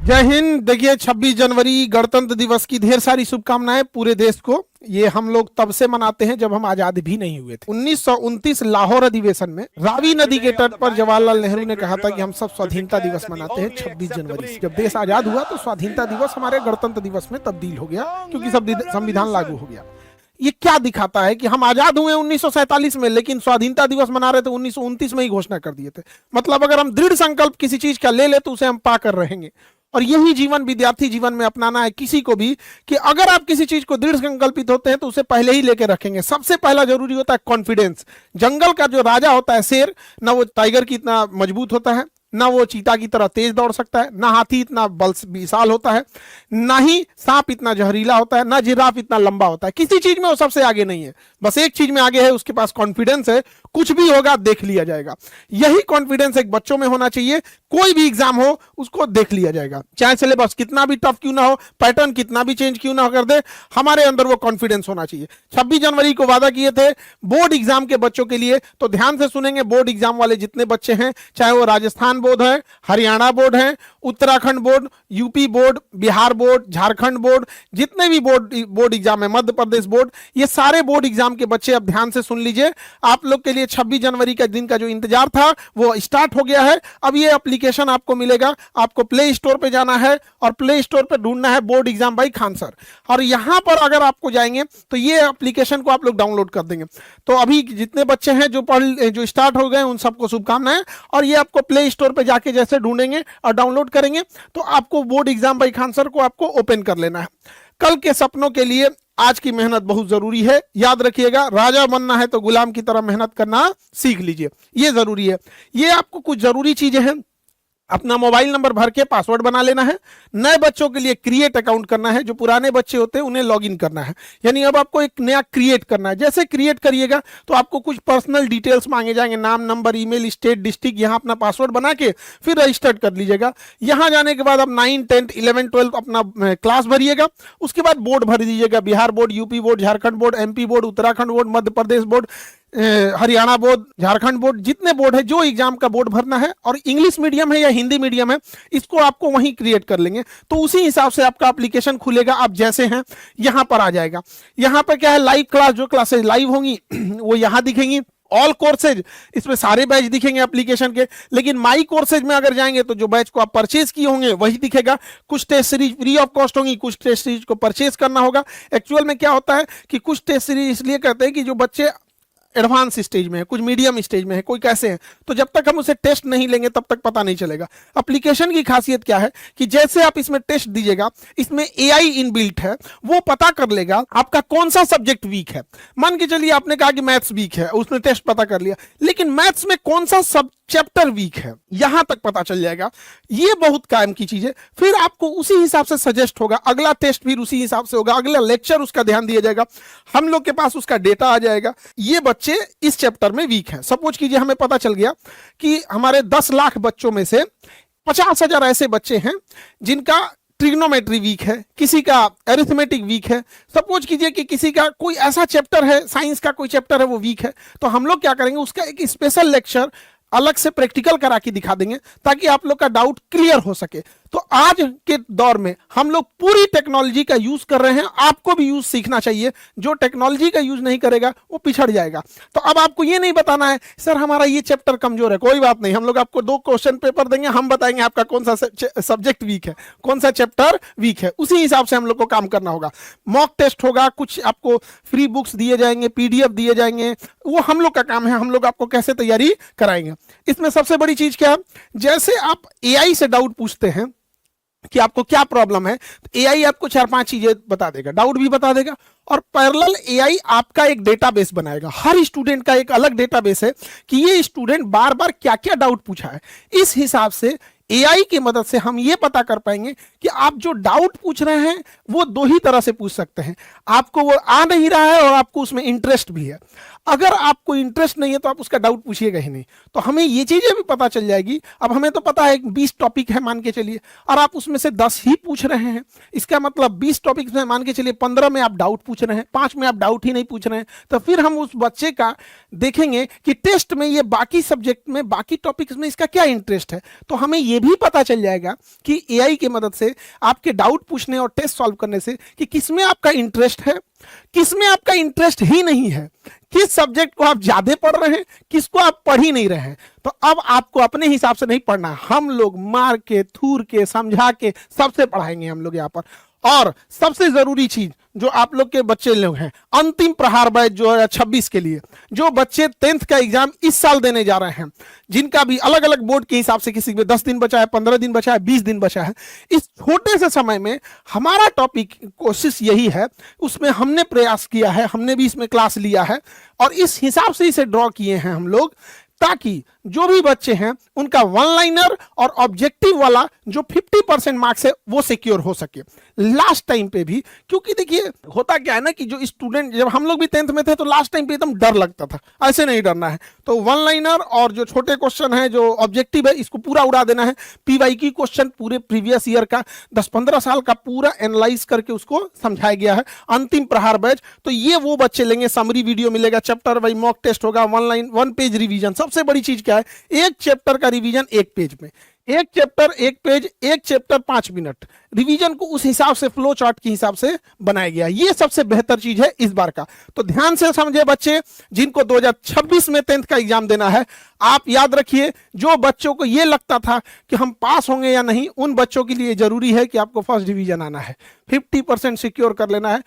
जय हिंद। देखिए 26 जनवरी गणतंत्र दिवस की ढेर सारी शुभकामनाएं पूरे देश को। ये हम लोग तब से मनाते हैं जब हम आजाद भी नहीं हुए थे। 1929 लाहौर अधिवेशन में रावी नदी के तट पर जवाहरलाल नेहरू ने कहा था कि हम सब स्वाधीनता दिवस मनाते हैं 26 जनवरी से। जब देश आजाद हुआ तो स्वाधीनता दिवस हमारे गणतंत्र दिवस में तब्दील हो गया, क्योंकि संविधान लागू हो गया। ये क्या दिखाता है कि हम आजाद हुए 1947 में, लेकिन स्वाधीनता दिवस मना रहे थे 1929 में ही घोषणा कर दिए थे। मतलब अगर हम दृढ़ संकल्प किसी चीज का ले ले तो उसे हम पाकर रहेंगे। और यही जीवन विद्यार्थी जीवन में अपनाना है किसी को भी, कि अगर आप किसी चीज को दृढ़ संकल्पित होते हैं तो उसे पहले ही लेके रखेंगे। सबसे पहला जरूरी होता है कॉन्फिडेंस। जंगल का जो राजा होता है शेर, ना वो टाइगर की इतना मजबूत होता है, ना वो चीता की तरह तेज दौड़ सकता है, ना हाथी इतना बल विशाल होता है, ना ही सांप इतना जहरीला होता है, ना जिराफ इतना लंबा होता है। किसी चीज में वो सबसे आगे नहीं है, बस एक चीज में आगे है, उसके पास कॉन्फिडेंस है। कुछ भी होगा देख लिया जाएगा। यही कॉन्फिडेंस एक बच्चों में होना चाहिए। कोई भी एग्जाम हो उसको देख लिया जाएगा, चाहे सिलेबस कितना भी टफ क्यों ना हो, पैटर्न कितना भी चेंज क्यों ना कर दे, हमारे अंदर वो कॉन्फिडेंस होना चाहिए। 26 जनवरी को वादा किए थे बोर्ड एग्जाम के बच्चों के लिए, तो ध्यान से सुनेंगे। बोर्ड एग्जाम वाले जितने बच्चे हैं, चाहे वो राजस्थान बोर्ड है, हरियाणा बोर्ड है, Uttarakhand board, UP board, Bihar board, Jharkhand board, जितने भी बोर्ड एग्जाम है, मध्य प्रदेश बोर्ड, ये सारे बोर्ड एग्जाम के बच्चे अब ध्यान से सुन लीजिए। आप लोग के लिए 26 जनवरी का दिन का जो इंतजार था वो स्टार्ट हो गया है। अब ये एप्लीकेशन आपको मिलेगा। आपको प्ले स्टोर पे जाना है और प्ले स्टोर पे ढूंढना है board exam by Khan sir. और यहां पर अगर आपको जाएंगे तो ये एप्लीकेशन को आप लोग डाउनलोड कर देंगे। तो अभी जितने बच्चे हैं जो स्टार्ट हो गए उन सबको शुभकामनाएं। और ये आपको प्ले स्टोर पे जाके जैसे ढूंढेंगे और डाउनलोड करेंगे तो आपको board exam by Khan sir को आपको ओपन कर लेना है। कल के सपनों के लिए आज की मेहनत बहुत जरूरी है। याद रखिएगा, राजा बनना है तो गुलाम की तरह मेहनत करना सीख लीजिए, ये जरूरी है। ये आपको कुछ जरूरी चीजें हैं। अपना मोबाइल नंबर भर के पासवर्ड बना लेना है। नए बच्चों के लिए क्रिएट अकाउंट करना है। जो पुराने बच्चे होते हैं उन्हें लॉगिन करना है, यानी अब आपको एक नया क्रिएट करना है। जैसे क्रिएट करिएगा तो आपको कुछ पर्सनल डिटेल्स मांगे जाएंगे, नाम, नंबर, ईमेल, स्टेट, डिस्ट्रिक्ट। यहाँ अपना पासवर्ड बना के फिर रजिस्टर्ड कर लीजिएगा। यहाँ जाने के बाद आप 9, 10, 11, 12 अपना क्लास भरिएगा। उसके बाद बोर्ड भर दीजिएगा, Bihar board, UP board, Jharkhand board, MP board, Uttarakhand board, Madhya Pradesh board, Haryana board, Jharkhand board, जितने बोर्ड है जो एग्जाम का बोर्ड भरना है। और इंग्लिश मीडियम है या हिंदी मीडियम है, इसको आपको वहीं क्रिएट कर लेंगे तो उसी हिसाब से आपका एप्लीकेशन खुलेगा। आप जैसे हैं यहां पर आ जाएगा। यहां पर क्या है, लाइव क्लास, जो क्लासेज लाइव होंगी वो यहां दिखेंगी। ऑल कोर्सेज, इसमें सारे बैच दिखेंगे एप्लीकेशन के। लेकिन माई कोर्सेज में अगर जाएंगे तो जो बैच को आप परचेज किए होंगे वही दिखेगा। कुछ test series free of cost होंगी, कुछ टेस्ट सीरीज को परचेज करना होगा। एक्चुअल में क्या होता है कि कुछ टेस्ट सीरीज इसलिए कहते हैं कि जो बच्चे एडवांस स्टेज में है, कुछ मीडियम स्टेज में है, कोई कैसे है, तो जब तक हम उसे टेस्ट नहीं लेंगे तब तक पता नहीं चलेगा। एप्लीकेशन की खासियत क्या है कि जैसे आप इसमें टेस्ट दीजिएगा, इसमें एआई इनबिल्ट है, वो पता कर लेगा आपका कौन सा सब्जेक्ट वीक है। मान के चलिए आपने कहा कि मैथ्स वीक है, उसने टेस्ट पता कर लिया, लेकिन मैथ्स में कौन सा सब चैप्टर वीक है यहां तक पता चल जाएगा। ये बहुत कायम की चीज है। फिर आपको उसी हिसाब से सजेस्ट होगा, अगला टेस्ट फिर उसी हिसाब से होगा, अगला लेक्चर उसका ध्यान दिया जाएगा, हम लोग के पास उसका डेटा आ जाएगा। ये बच्चे इस चैप्टर में वीक हैं। सपोज कीजिए हमें पता चल गया कि हमारे 10 लाख बच्चों में से 50,000 ऐसे बच्चे हैं जिनका ट्रिग्नोमेट्री वीक है, किसी का अरिथमेटिक वीक है। सपोज कीजिए कि किसी का कोई ऐसा चैप्टर है, साइंस का कोई चैप्टर है वो वीक है, तो हम लोग क्या करेंगे, उसका एक स्पेशल लेक्चर अलग से प्रैक्टिकल करा के दिखा देंगे ताकि आप लोग का डाउट क्लियर हो सके। तो आज के दौर में हम लोग पूरी टेक्नोलॉजी का यूज कर रहे हैं। आपको भी यूज सीखना चाहिए। जो टेक्नोलॉजी का यूज नहीं करेगा वो पिछड़ जाएगा। तो अब आपको ये नहीं बताना है सर हमारा ये चैप्टर कमजोर है, कोई बात नहीं, हम लोग आपको 2 क्वेश्चन पेपर देंगे, हम बताएंगे आपका कौन सा सब्जेक्ट वीक है, कौन सा चैप्टर वीक है। उसी हिसाब से हम लोग को काम करना होगा। मॉक टेस्ट होगा, कुछ आपको फ्री बुक्स दिए जाएंगे, पीडीएफ दिए जाएंगे, वो हम लोग का काम है। हम लोग आपको कैसे तैयारी कराएंगे। इसमें सबसे बड़ी चीज क्या है, जैसे आप एआई से डाउट पूछते हैं कि आपको क्या प्रॉब्लम है, तो एआई आपको 4-5 चीजें बता देगा, डाउट भी बता देगा। और पैरेलल एआई आपका एक डेटाबेस बनाएगा। हर स्टूडेंट का एक अलग डेटाबेस है कि ये स्टूडेंट बार बार क्या क्या डाउट पूछा है। इस हिसाब से एआई की मदद से हम ये पता कर पाएंगे कि आप जो डाउट पूछ रहे हैं वो 2 ही तरह से पूछ सकते हैं। आपको वो आ नहीं रहा है और आपको उसमें इंटरेस्ट भी है। अगर आपको इंटरेस्ट नहीं है तो आप उसका डाउट पूछिएगा ही नहीं। तो हमें ये चीजें भी पता चल जाएगी। अब हमें तो पता है 20 टॉपिक है मान के चलिए, और आप उसमें से 10 ही पूछ रहे हैं, इसका मतलब 20 टॉपिक में मान के चलिए 15 में आप डाउट पूछ रहे हैं, 5 में आप डाउट ही नहीं पूछ रहे हैं, तो फिर हम उस बच्चे का देखेंगे कि टेस्ट में ये बाकी सब्जेक्ट में बाकी टॉपिक्स में इसका क्या इंटरेस्ट है। तो हमें ये भी पता चल जाएगा कि एआई की मदद से आपके डाउट पूछने और टेस्ट सॉल्व करने से कि किसमें आपका इंटरेस्ट है, किसमें आपका इंटरेस्ट ही नहीं है, किस सब्जेक्ट को आप ज्यादा पढ़ रहे हैं, किसको आप पढ़ ही नहीं रहे हैं। तो अब आपको अपने हिसाब से नहीं पढ़ना, हम लोग मार के थूर के समझा के सबसे पढ़ाएंगे हम लोग यहाँ पर। और सबसे जरूरी चीज जो आप लोग के बच्चे लोग हैं, अंतिम प्रहार बैच जो है 26 के लिए, जो बच्चे 10th का एग्जाम इस साल देने जा रहे हैं, जिनका भी अलग अलग बोर्ड के हिसाब से किसी में 10 दिन बचा है, 15 दिन बचा है, 20 दिन बचा है, इस छोटे से समय में हमारा टॉपिक कोशिश यही है, उसमें हमने प्रयास किया है, हमने भी इसमें क्लास लिया है और इस हिसाब से इसे ड्रॉ किए हैं हम लोग, ताकि जो भी बच्चे हैं उनका वन लाइनर और ऑब्जेक्टिव वाला जो 50% मार्क्स है वो सिक्योर हो सके लास्ट टाइम पे भी। क्योंकि देखिए होता क्या है ना कि जो स्टूडेंट, जब हम लोग भी 10th में थे तो लास्ट टाइम पे एकदम डर लगता था, ऐसे नहीं डरना है। तो वन लाइनर और जो छोटे क्वेश्चन है जो ऑब्जेक्टिव है इसको पूरा उड़ा देना है। पीवाईक्यू क्वेश्चन पूरे प्रीवियस ईयर का 10-15 साल का पूरा एनालाइज करके उसको समझाया गया है। अंतिम प्रहार बैच तो ये वो बच्चे लेंगे, समरी वीडियो मिलेगा, चैप्टर वाइज मॉक टेस्ट होगा, वन पेज रिवीजन। सबसे बड़ी चीज क्या है, एक चैप्टर का रिवीजन एक पेज में, एक चैप्टर एक पेज, एक चैप्टर 5 मिनट। रिवीजन को उस हिसाब से फ्लो चार्ट के हिसाब से बनाया गया, ये सबसे बेहतर चीज है इस बार का। तो ध्यान से समझे बच्चे, जिनको 2026 में 10th का एग्जाम देना है, आप याद रखिए, जो बच्चों को ये लगता था कि हम पास होंगे या नहीं, उन बच्चों के लिए जरूरी है कि आपको फर्स्ट डिवीजन आना है, 50% सिक्योर कर लेना है।